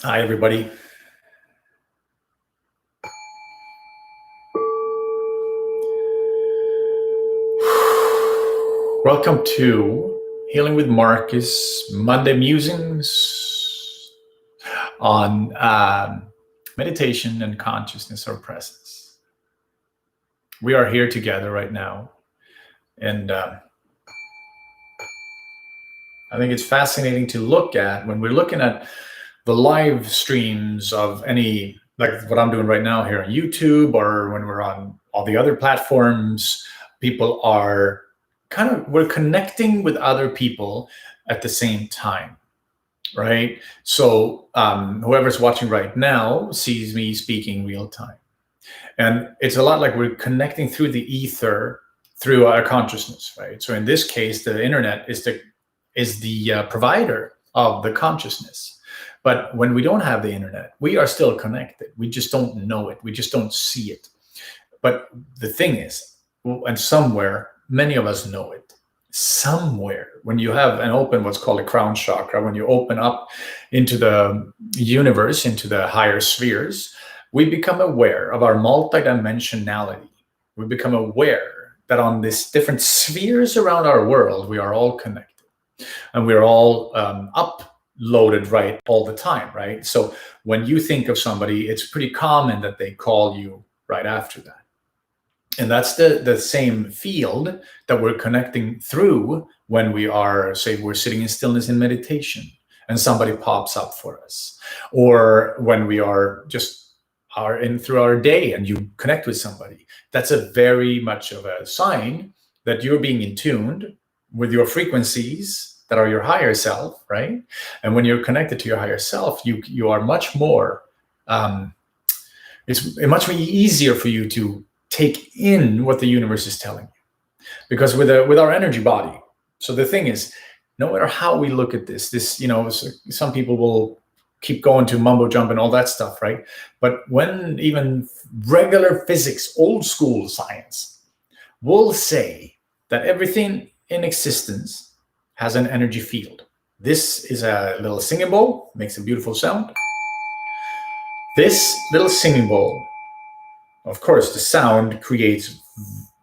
Hi, everybody. Welcome to Healing with Marcus Monday Musings on meditation and consciousness or presence. We are here together right now, and I think it's fascinating to look at when we're looking at the live streams of any, like what I'm doing right now here on YouTube, or when we're on all the other platforms. People are we're connecting with other people at the same time, right? So whoever's watching right now sees me speaking real time, and it's a lot like we're connecting through the ether through our consciousness, right? So in this case, the internet is the provider of the consciousness. But when we don't have the internet, we are still connected. We just don't know it. We just don't see it. But the thing is, and somewhere, many of us know it. Somewhere, when you have an open, what's called a crown chakra, when you open up into the universe, into the higher spheres, we become aware of our multidimensionality. We become aware that on these different spheres around our world, we are all connected. And we're all uploaded, right, all the time, right? So when you think of somebody, it's pretty common that they call you right after that. And that's the same field that we're connecting through when we are, say, we're sitting in stillness in meditation and somebody pops up for us, or when we are just are in through our day and you connect with somebody. That's a very much of a sign that you're being in tuned with your frequencies that are your higher self, right? And when you're connected to your higher self, you are much more. It's much easier for you to take in what the universe is telling you, because with our energy body. So the thing is, no matter how we look at this, some people will keep going to mumbo jump and all that stuff, right? But when even regular physics, old school science, will say that everything in existence has an energy field. This is a little singing bowl, makes a beautiful sound. This little singing bowl, of course, the sound creates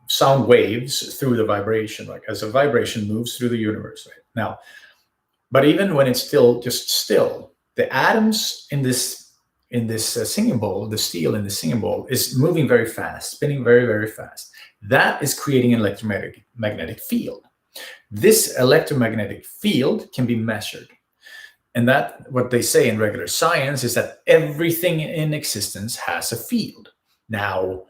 sound waves through the vibration, like as a vibration moves through the universe, right? Now, but even when it's still just still, the atoms in this singing bowl, the steel in the singing bowl, is moving very fast, spinning very, very fast. That is creating an electromagnetic field. This electromagnetic field can be measured. And that, what they say in regular science, is that everything in existence has a field. Now,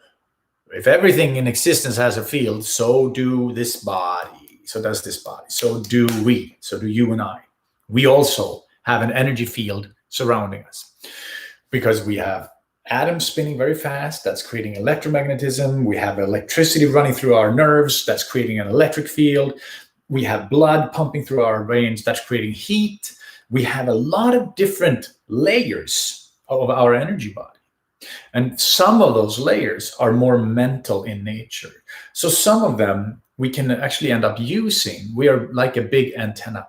if everything in existence has a field, so do this body. So does this body. So do we. So do you and I. We also have an energy field surrounding us, because we have atoms spinning very fast. That's creating electromagnetism. We have electricity running through our nerves. That's creating an electric field. We have blood pumping through our veins. That's creating heat. We have a lot of different layers of our energy body. And some of those layers are more mental in nature. So some of them we can actually end up using. We are like a big antenna,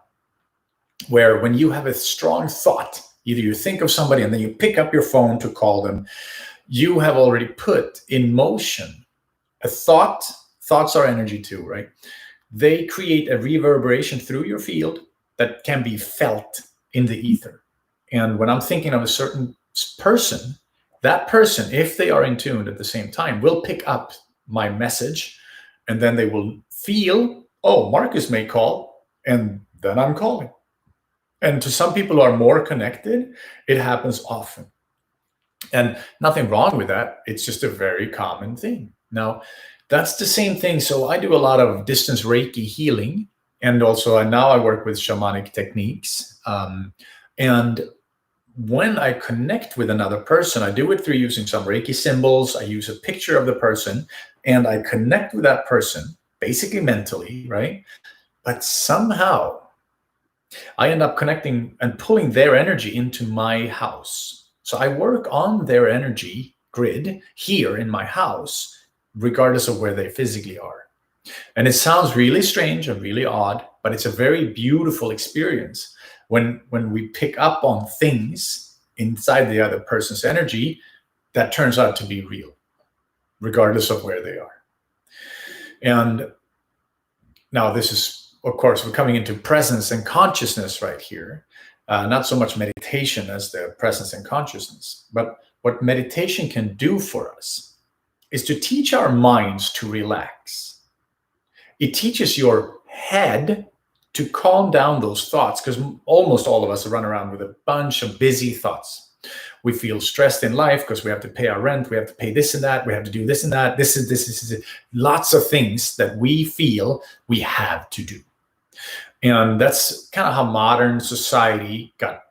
where when you have a strong thought, either you think of somebody and then you pick up your phone to call them, you have already put in motion a thought. Thoughts are energy too, right? They create a reverberation through your field that can be felt in the ether. And when I'm thinking of a certain person, that person, if they are in tune at the same time, will pick up my message, and then they will feel, oh, Marcus may call, and then I'm calling. And to some people who are more connected, it happens often. And nothing wrong with that. It's just a very common thing. Now, that's the same thing. So I do a lot of distance Reiki healing, and also now I work with shamanic techniques. And when I connect with another person, I do it through using some Reiki symbols. I use a picture of the person, and I connect with that person, basically mentally, right? But somehow I end up connecting and pulling their energy into my house. So I work on their energy grid here in my house, regardless of where they physically are. And it sounds really strange and really odd, but it's a very beautiful experience when we pick up on things inside the other person's energy that turns out to be real, regardless of where they are. And now this is, of course, we're coming into presence and consciousness right here. Not so much meditation as the presence and consciousness, but what meditation can do for us is to teach our minds to relax. It teaches your head to calm down those thoughts, because almost all of us run around with a bunch of busy thoughts. We feel stressed in life because we have to pay our rent, we have to pay this and that, we have to do this and that, this is lots of things that we feel we have to do. And that's kind of how modern society got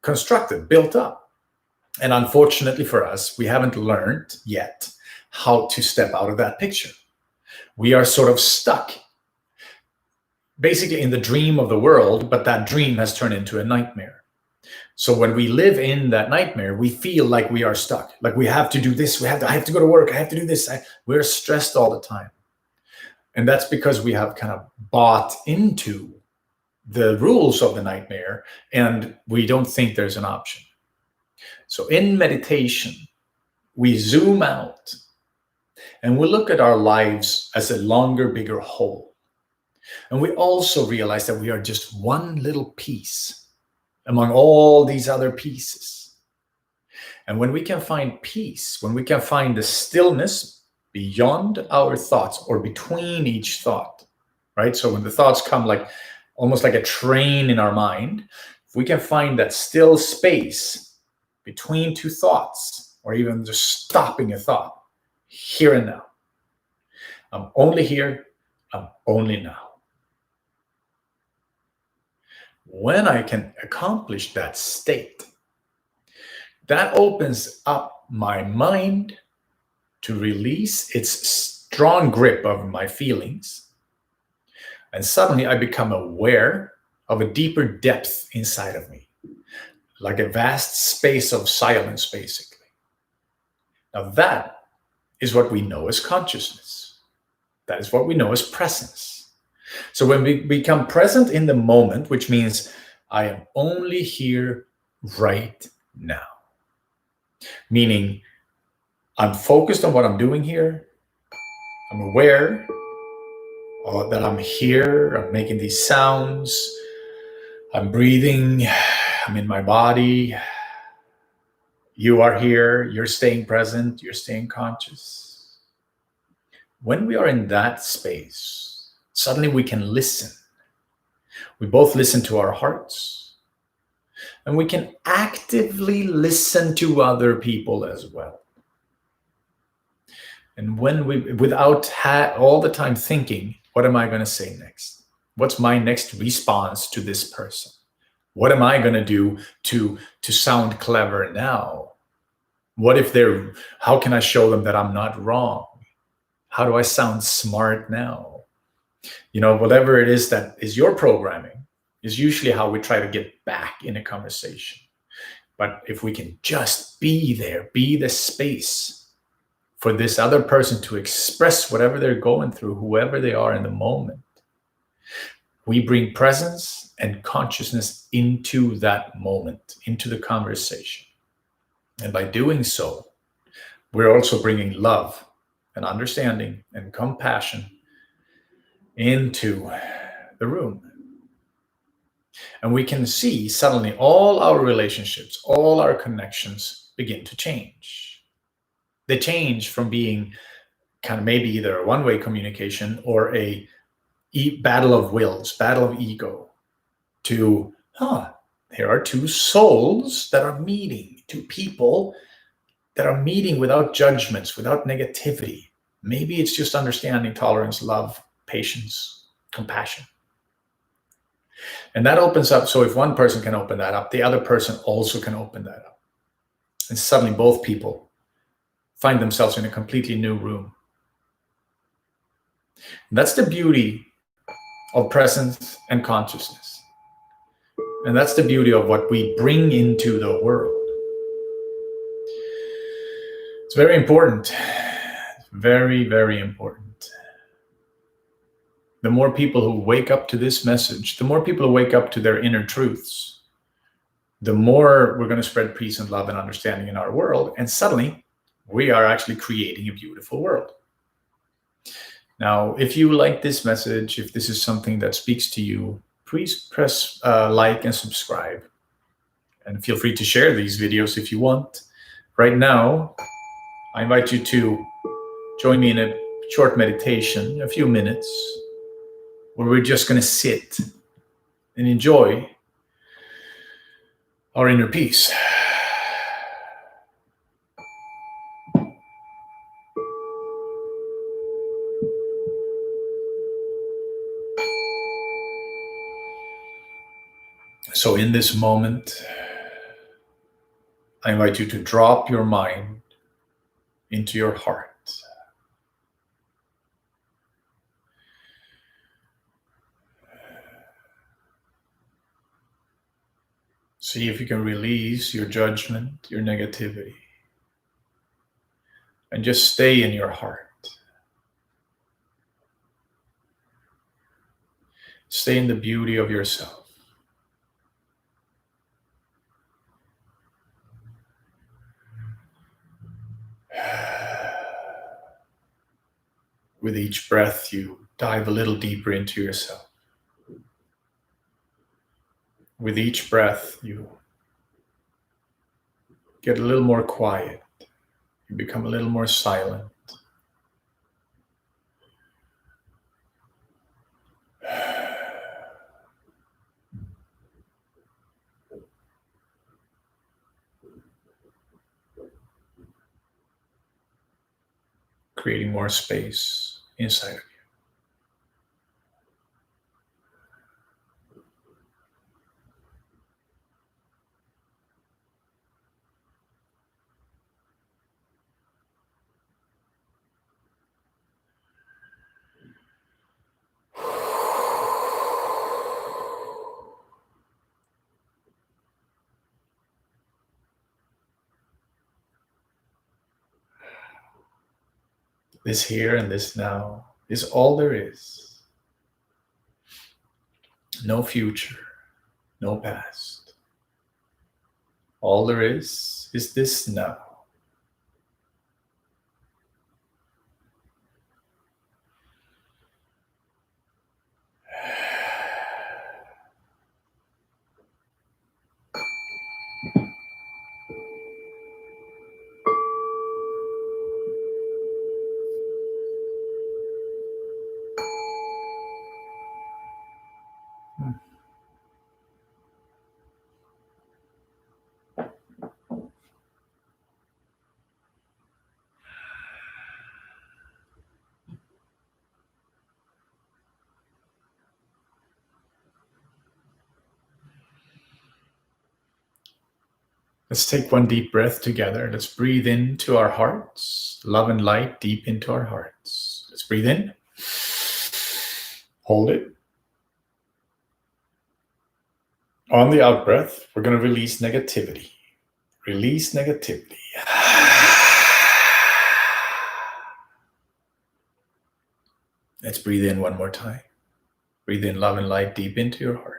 constructed, built up. And unfortunately for us, we haven't learned yet how to step out of that picture. We are sort of stuck basically in the dream of the world, but that dream has turned into a nightmare. So when we live in that nightmare, we feel like we are stuck, like we have to do this, I have to go to work, I have to do this. We're stressed all the time. And that's because we have kind of bought into the rules of the nightmare, and we don't think there's an option. So in meditation, we zoom out and we look at our lives as a longer, bigger whole. And we also realize that we are just one little piece among all these other pieces. And when we can find peace, when we can find the stillness beyond our thoughts or between each thought, right? So when the thoughts come like almost like a train in our mind, if we can find that still space between two thoughts, or even just stopping a thought, here and now. I'm only here, I'm only now. When I can accomplish that state, that opens up my mind to release its strong grip of my feelings. And suddenly I become aware of a deeper depth inside of me, like a vast space of silence, basically. Now that is what we know as consciousness. That is what we know as presence. So when we become present in the moment, which means I am only here right now, meaning I'm focused on what I'm doing here. I'm aware that I'm here, I'm making these sounds, I'm breathing, I'm in my body. You are here, you're staying present, you're staying conscious. When we are in that space, suddenly we can listen. We both listen to our hearts, and we can actively listen to other people as well. And when we, without all the time thinking, what am I going to say next? What's my next response to this person? What am I going to do to sound clever now? What if how can I show them that I'm not wrong? How do I sound smart now? You know, whatever it is that is your programming is usually how we try to get back in a conversation. But if we can just be there, be the space for this other person to express whatever they're going through, whoever they are in the moment, we bring presence and consciousness into that moment, into the conversation. And by doing so, we're also bringing love and understanding and compassion into the room. And we can see suddenly all our relationships, all our connections begin to change. They change from being kind of maybe either a one-way communication or a battle of wills, battle of ego, to, there are two souls that are meeting, two people that are meeting without judgments, without negativity. Maybe it's just understanding, tolerance, love, patience, compassion. And that opens up. So if one person can open that up, the other person also can open that up. And suddenly both people find themselves in a completely new room. And that's the beauty of presence and consciousness. And that's the beauty of what we bring into the world. It's very important. Very, very important. The more people who wake up to this message, the more people who wake up to their inner truths, the more we're going to spread peace and love and understanding in our world. And suddenly, we are actually creating a beautiful world. Now, if you like this message, if this is something that speaks to you, please press like and subscribe. And feel free to share these videos if you want. Right now, I invite you to join me in a short meditation, a few minutes, where we're just going to sit and enjoy our inner peace. So in this moment, I invite you to drop your mind into your heart. See if you can release your judgment, your negativity, and just stay in your heart. Stay in the beauty of yourself. With each breath, you dive a little deeper into yourself. With each breath, you get a little more quiet. You become a little more silent. Creating more space inside of you. This here and this now is all there is. No future, no past. All there is this now. Let's take one deep breath together. Let's breathe into our hearts, love and light deep into our hearts. Let's breathe in. Hold it. On the out breath, we're going to release negativity. Release negativity. Let's breathe in one more time. Breathe in love and light deep into your heart.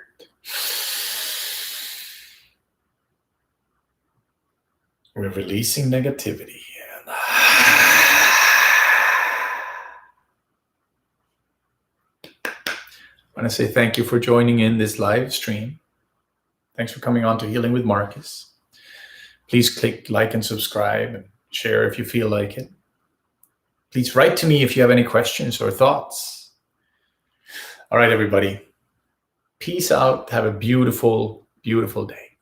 We're releasing negativity. I want to say thank you for joining in this live stream. Thanks for coming on to Healing with Marcus. Please click like and subscribe and share if you feel like it. Please write to me if you have any questions or thoughts. All right, everybody. Peace out. Have a beautiful, beautiful day.